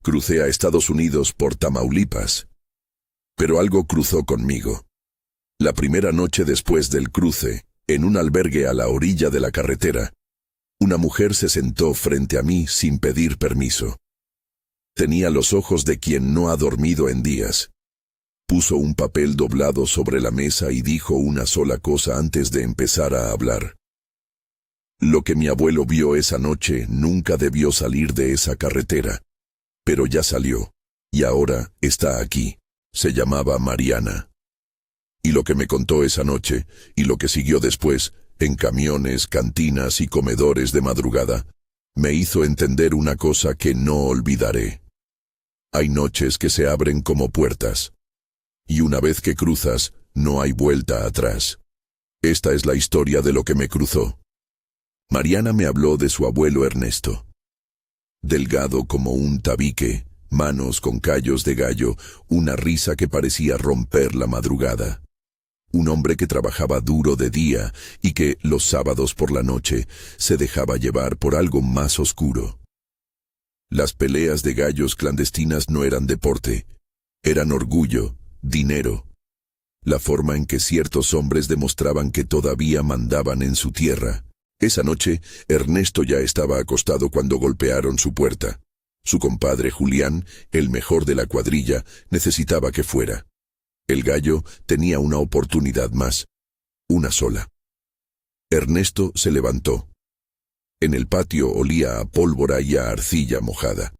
Crucé a Estados Unidos por Tamaulipas. Pero algo cruzó conmigo. La primera noche después del cruce, en un albergue a la orilla de la carretera, una mujer se sentó frente a mí sin pedir permiso. Tenía los ojos de quien no ha dormido en días. Puso un papel doblado sobre la mesa y dijo una sola cosa antes de empezar a hablar. Lo que mi abuelo vio esa noche nunca debió salir de esa carretera. Pero ya salió, y ahora está aquí. Se llamaba Mariana. Y lo que me contó esa noche, y lo que siguió después, en camiones, cantinas y comedores de madrugada, me hizo entender una cosa que no olvidaré. Hay noches que se abren como puertas. Y una vez que cruzas, no hay vuelta atrás. Esta es la historia de lo que me cruzó. Mariana me habló de su abuelo Ernesto. Delgado como un tabique, manos con callos de gallo, una risa que parecía romper la madrugada. Un hombre que trabajaba duro de día y que, los sábados por la noche, se dejaba llevar por algo más oscuro. Las peleas de gallos clandestinas no eran deporte, eran orgullo, dinero. La forma en que ciertos hombres demostraban que todavía mandaban en su tierra. Esa noche, Ernesto ya estaba acostado cuando golpearon su puerta. Su compadre Julián, el mejor de la cuadrilla, necesitaba que fuera. El gallo tenía una oportunidad más. Una sola. Ernesto se levantó. En el patio olía a pólvora y a arcilla mojada.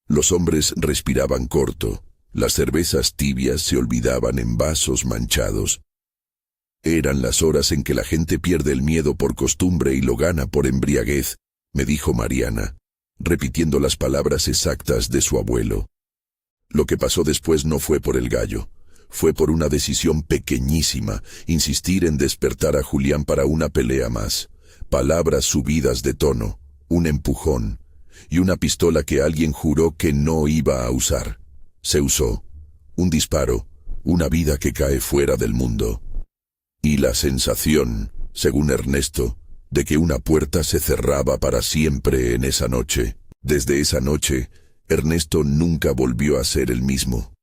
Los hombres respiraban corto. Las cervezas tibias se olvidaban en vasos manchados. Eran las horas en que la gente pierde el miedo por costumbre y lo gana por embriaguez, me dijo Mariana, repitiendo las palabras exactas de su abuelo. Lo que pasó después no fue por el gallo, fue por una decisión pequeñísima, insistir en despertar a Julián para una pelea más, palabras subidas de tono, un empujón, y una pistola que alguien juró que no iba a usar. Se usó, un disparo, una vida que cae fuera del mundo. Y la sensación, según Ernesto, de que una puerta se cerraba para siempre en esa noche. Desde esa noche, Ernesto nunca volvió a ser el mismo.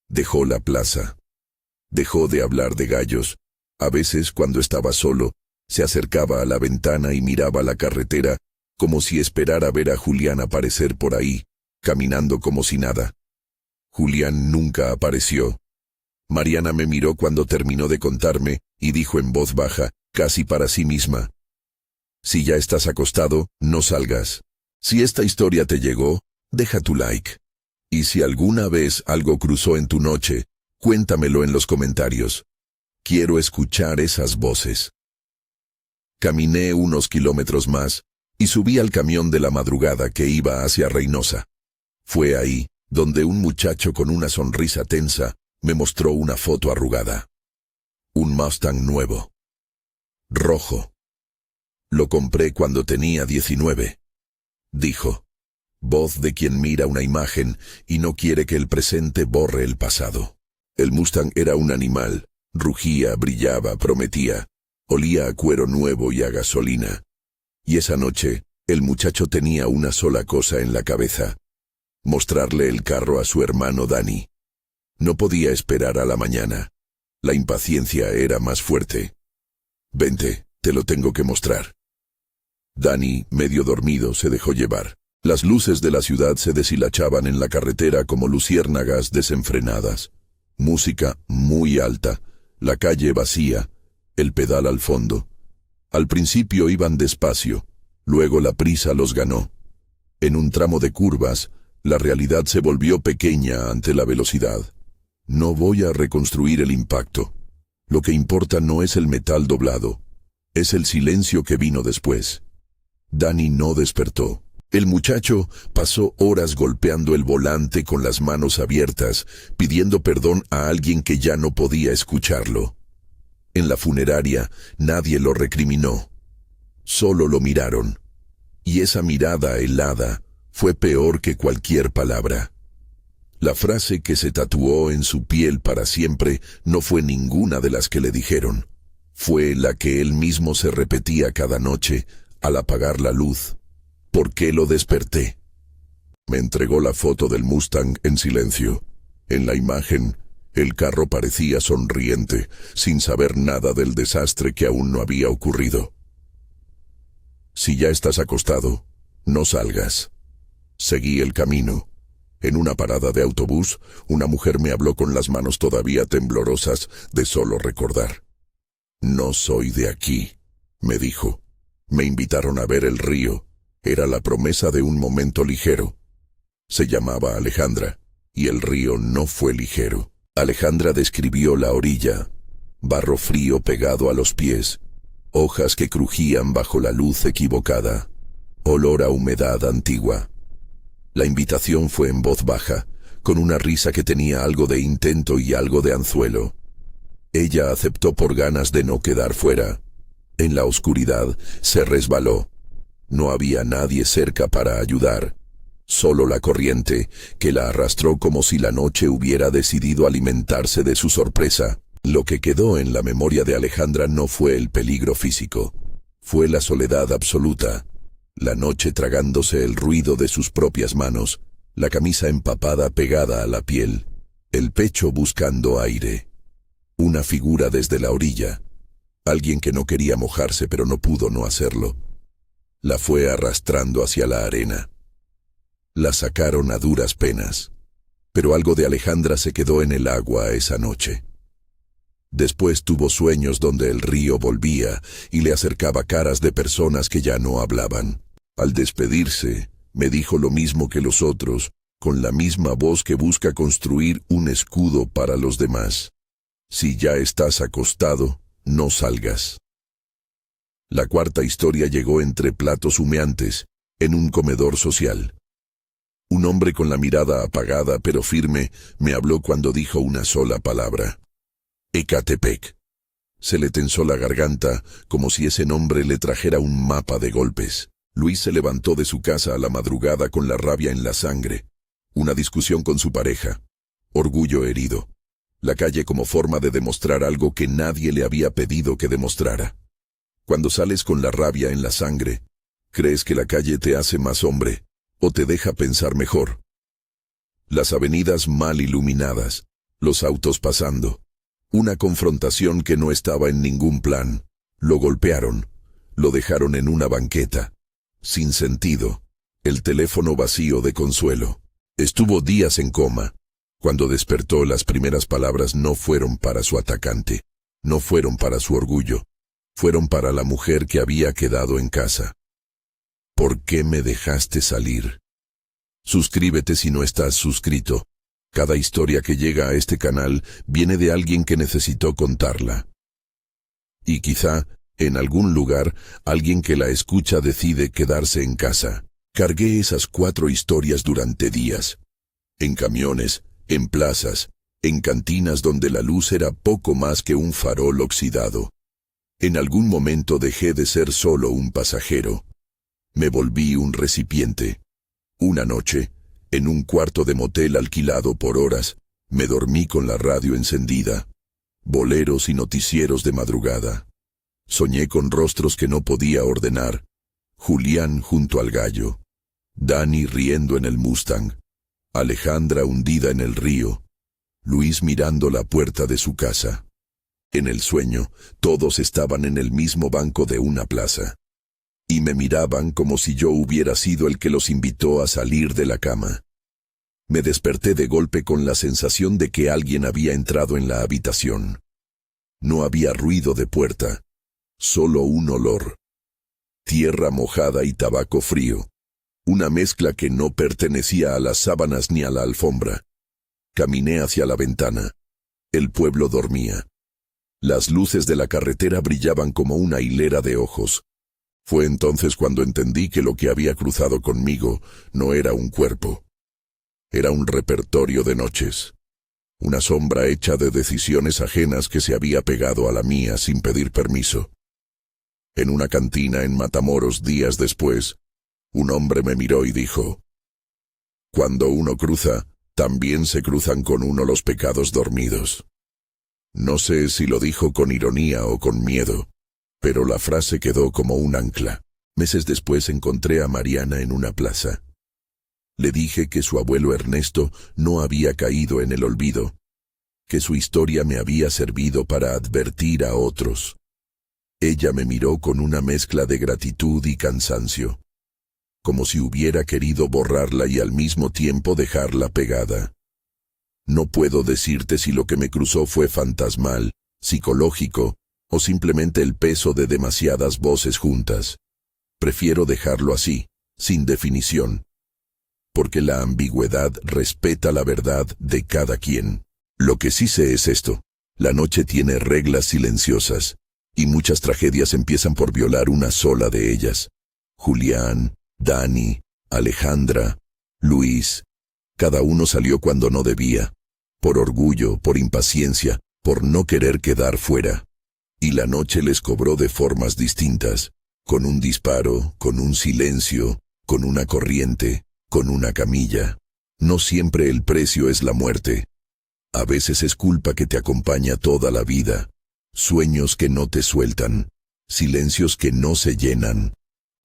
Dejó la plaza. Dejó de hablar de gallos. A veces, cuando estaba solo, se acercaba a la ventana y miraba la carretera, como si esperara ver a Julián aparecer por ahí, caminando como si nada. Julián nunca apareció. Mariana me miró cuando terminó de contarme y dijo en voz baja, casi para sí misma: si ya estás acostado, no salgas. Si esta historia te llegó, deja tu like. Y si alguna vez algo cruzó en tu noche, cuéntamelo en los comentarios. Quiero escuchar esas voces. Caminé unos kilómetros más y subí al camión de la madrugada que iba hacia Reynosa. Fue ahí donde un muchacho con una sonrisa tensa me mostró una foto arrugada. Un Mustang nuevo. Rojo. Lo compré cuando tenía 19. Dijo. Voz de quien mira una imagen y no quiere que el presente borre el pasado. El Mustang era un animal. Rugía, brillaba, prometía. Olía a cuero nuevo y a gasolina. Y esa noche, el muchacho tenía una sola cosa en la cabeza: mostrarle el carro a su hermano Dani. No podía esperar a la mañana. La impaciencia era más fuerte. Vente, te lo tengo que mostrar. Dani, medio dormido, se dejó llevar. Las luces de la ciudad se deshilachaban en la carretera como luciérnagas desenfrenadas. Música muy alta, la calle vacía, el pedal al fondo. Al principio iban despacio, luego la prisa los ganó. En un tramo de curvas, la realidad se volvió pequeña ante la velocidad. No voy a reconstruir el impacto. Lo que importa no es el metal doblado, es el silencio que vino después. Dani no despertó. El muchacho pasó horas golpeando el volante con las manos abiertas, pidiendo perdón a alguien que ya no podía escucharlo. En la funeraria nadie lo recriminó. Solo lo miraron. Y esa mirada helada fue peor que cualquier palabra. La frase que se tatuó en su piel para siempre no fue ninguna de las que le dijeron. Fue la que él mismo se repetía cada noche al apagar la luz. ¿Por qué lo desperté? Me entregó la foto del Mustang en silencio. En la imagen, el carro parecía sonriente, sin saber nada del desastre que aún no había ocurrido. Si ya estás acostado, no salgas. Seguí el camino. En una parada de autobús, una mujer me habló con las manos todavía temblorosas de solo recordar. No soy de aquí, me dijo. Me invitaron a ver el río. Era la promesa de un momento ligero. Se llamaba Alejandra, y el río no fue ligero. Alejandra describió la orilla, barro frío pegado a los pies, hojas que crujían bajo la luz equivocada, olor a humedad antigua. La invitación fue en voz baja, con una risa que tenía algo de intento y algo de anzuelo. Ella aceptó por ganas de no quedar fuera. En la oscuridad se resbaló. No había nadie cerca para ayudar. Solo la corriente, que la arrastró como si la noche hubiera decidido alimentarse de su sorpresa. Lo que quedó en la memoria de Alejandra no fue el peligro físico. Fue la soledad absoluta. La noche tragándose el ruido de sus propias manos, la camisa empapada pegada a la piel, el pecho buscando aire. Una figura desde la orilla. Alguien que no quería mojarse pero no pudo no hacerlo. La fue arrastrando hacia la arena. La sacaron a duras penas. Pero algo de Alejandra se quedó en el agua esa noche. Después tuvo sueños donde el río volvía y le acercaba caras de personas que ya no hablaban. Al despedirse, me dijo lo mismo que los otros, con la misma voz que busca construir un escudo para los demás. Si ya estás acostado, no salgas. La cuarta historia llegó entre platos humeantes, en un comedor social. Un hombre con la mirada apagada pero firme me habló cuando dijo una sola palabra. Ecatepec. Se le tensó la garganta como si ese nombre le trajera un mapa de golpes. Luis se levantó de su casa a la madrugada con la rabia en la sangre. Una discusión con su pareja. Orgullo herido. La calle como forma de demostrar algo que nadie le había pedido que demostrara. Cuando sales con la rabia en la sangre, crees que la calle te hace más hombre, o te deja pensar mejor. Las avenidas mal iluminadas, los autos pasando. Una confrontación que no estaba en ningún plan. Lo golpearon, lo dejaron en una banqueta. Sin sentido. El teléfono vacío de consuelo. Estuvo días en coma. Cuando despertó, las primeras palabras no fueron para su atacante. No fueron para su orgullo. Fueron para la mujer que había quedado en casa. ¿Por qué me dejaste salir? Suscríbete si no estás suscrito. Cada historia que llega a este canal viene de alguien que necesitó contarla. Y quizá, en algún lugar, alguien que la escucha decide quedarse en casa. Cargué esas 4 historias durante días. En camiones, en plazas, en cantinas donde la luz era poco más que un farol oxidado. En algún momento dejé de ser solo un pasajero. Me volví un recipiente. Una noche, en un cuarto de motel alquilado por horas, me dormí con la radio encendida. Boleros y noticieros de madrugada. Soñé con rostros que no podía ordenar. Julián junto al gallo. Dani riendo en el Mustang. Alejandra hundida en el río. Luis mirando la puerta de su casa. En el sueño, todos estaban en el mismo banco de una plaza. Y me miraban como si yo hubiera sido el que los invitó a salir de la cama. Me desperté de golpe con la sensación de que alguien había entrado en la habitación. No había ruido de puerta, solo un olor. Tierra mojada y tabaco frío. Una mezcla que no pertenecía a las sábanas ni a la alfombra. Caminé hacia la ventana. El pueblo dormía. Las luces de la carretera brillaban como una hilera de ojos. Fue entonces cuando entendí que lo que había cruzado conmigo no era un cuerpo. Era un repertorio de noches. Una sombra hecha de decisiones ajenas que se había pegado a la mía sin pedir permiso. En una cantina en Matamoros días después, un hombre me miró y dijo: «Cuando uno cruza, también se cruzan con uno los pecados dormidos». No sé si lo dijo con ironía o con miedo, pero la frase quedó como un ancla. Meses después encontré a Mariana en una plaza. Le dije que su abuelo Ernesto no había caído en el olvido, que su historia me había servido para advertir a otros. Ella me miró con una mezcla de gratitud y cansancio, como si hubiera querido borrarla y al mismo tiempo dejarla pegada. No puedo decirte si lo que me cruzó fue fantasmal, psicológico, o simplemente el peso de demasiadas voces juntas. Prefiero dejarlo así, sin definición, porque la ambigüedad respeta la verdad de cada quien. Lo que sí sé es esto: la noche tiene reglas silenciosas, y muchas tragedias empiezan por violar una sola de ellas. Julián, Dani, Alejandra, Luis, cada uno salió cuando no debía, por orgullo, por impaciencia, por no querer quedar fuera. Y la noche les cobró de formas distintas, con un disparo, con un silencio, con una corriente, con una camilla. No siempre el precio es la muerte. A veces es culpa que te acompaña toda la vida, sueños que no te sueltan, silencios que no se llenan.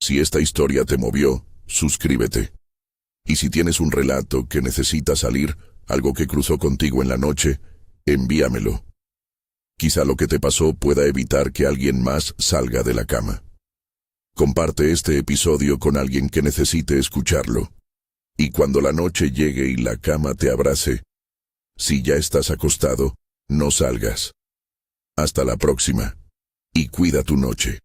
Si esta historia te movió, suscríbete. Y si tienes un relato que necesita salir, algo que cruzó contigo en la noche, envíamelo. Quizá lo que te pasó pueda evitar que alguien más salga de la cama. Comparte este episodio con alguien que necesite escucharlo. Y cuando la noche llegue y la cama te abrace, si ya estás acostado, no salgas. Hasta la próxima. Y cuida tu noche.